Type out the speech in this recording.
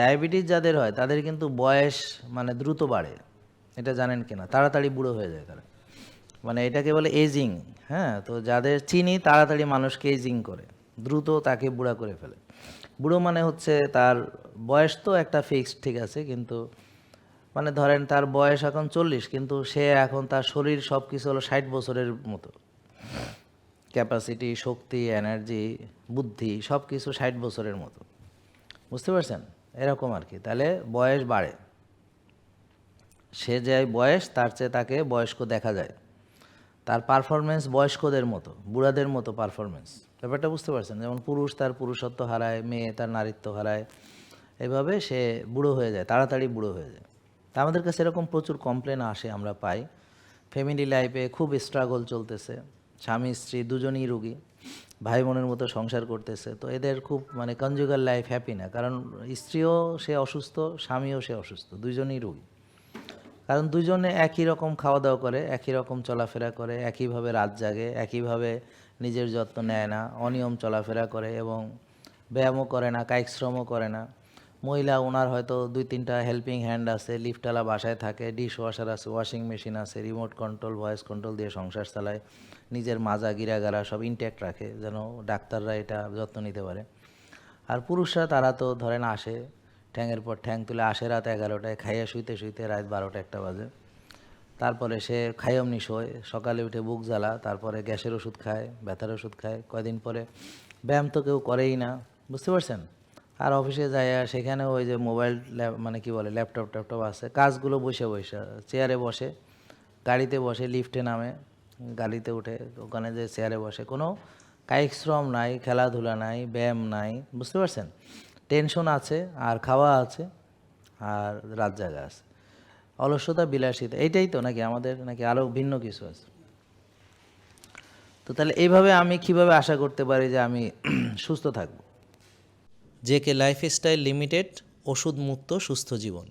Diabetes যাদের হয় তাদের কিন্তু বয়স মানে দ্রুত বাড়ে, এটা জানেন কিনা? তাড়াতাড়ি বুড়ো হয়ে যায় তারা, মানে এটাকে বলে এজিং। হ্যাঁ, তো যাদের চিনি তাড়াতাড়ি মানুষকে এজিং করে, দ্রুত তাকে বুড়া করে ফেলে। বুড়ো মানে হচ্ছে তার বয়স তো একটা ফিক্সড, ঠিক আছে, কিন্তু মানে ধরেন তার বয়স এখন 40, কিন্তু সে এখন তার শরীর সব কিছু হলো 60 বছরের মতো, ক্যাপাসিটি, শক্তি, এনার্জি, বুদ্ধি সব কিছু 60 বছরের মতো, বুঝতে পারছেন? এরকম আর কি। তাহলে বয়স বাড়ে, সে যে বয়স তার চেয়ে তাকে বয়স্ক দেখা যায়, তার পারফরমেন্স বয়স্কদের মতো, বুড়াদের মতো পারফরমেন্স। ব্যাপারটা বুঝতে পারছেন? যেমন পুরুষ তার পুরুষত্ব হারায়, মেয়ে তার নারীত্ব হারায়, এভাবে সে বুড়ো হয়ে যায়, তাড়াতাড়ি বুড়ো হয়ে যায়। তা আমাদের কাছে এরকম প্রচুর কমপ্লেন আসে, আমরা পাই। ফ্যামিলি লাইফে খুব স্ট্রাগল চলতেছে, স্বামী স্ত্রী দুজনই রুগী, ভাই বোনের মতো সংসার করতেছে, তো এদের খুব মানে কনজুগাল লাইফ হ্যাপি না, কারণ স্ত্রীও সে অসুস্থ, স্বামীও সে অসুস্থ, দুজনই রুগী। কারণ দুজনে একই রকম খাওয়া দাওয়া করে, একই রকম চলাফেরা করে, একইভাবে রাত জাগে, একইভাবে নিজের যত্ন নেয় না, অনিয়ম চলাফেরা করে এবং ব্যায়ামও করে না, কায়িক শ্রমও করে না। মহিলা ওনার হয়তো 2-3টা হেল্পিং হ্যান্ড আছে, লিফটওয়ালা বাসায় থাকে, ডিশ ওয়াশার আছে, ওয়াশিং মেশিন আছে, রিমোট কন্ট্রোল, ভয়েস কন্ট্রোল দিয়ে সংসার চালায়, নিজের মাজা গিরাগারা সব ইনট্যাক্ট রাখে যেন ডাক্তাররা এটা যত্ন নিতে পারে। আর পুরুষরা তারা তো ধরেন আসে, ঠ্যাংয়ের পর ঠ্যাং তুলে আসে রাত 11টায়, খাইয়া শুইতে শুইতে রাত 12টা-1টা বাজে, তারপরে সে খাই অমনি শোয়, সকালে উঠে বুক জ্বালা, তারপরে গ্যাসের ওষুধ খায়, ব্যথার ওষুধ খায়, কয়দিন পরে ব্যায়াম তো কেউ করেই না, বুঝতে পারছেন? আর অফিসে যায় সেখানে ওই যে মোবাইল মানে কি বলে ল্যাপটপ ট্যাপটপ আছে, কাজগুলো বসে বসে, চেয়ারে বসে, গাড়িতে বসে, লিফটে নামে, গাড়িতে উঠে ওখানে যে চেয়ারে বসে, কোনো কায়িক শ্রম নাই, খেলাধুলা নাই, ব্যায়াম নাই, বুঝতে পারছেন? টেনশন আছে, আর খাওয়া আছে, আর রাত জাগা আছে, অলস্যতা, বিলাসিতা, এইটাই তো নাকি আমাদের, নাকি আরও ভিন্ন কিছু আছে? তো তাহলে এইভাবে আমি কিভাবে আশা করতে পারি যে আমি সুস্থ থাকব? জেকে লাইফস্টাইল লিমিটেড, ওষুধ মুক্ত সুস্থ জীবন।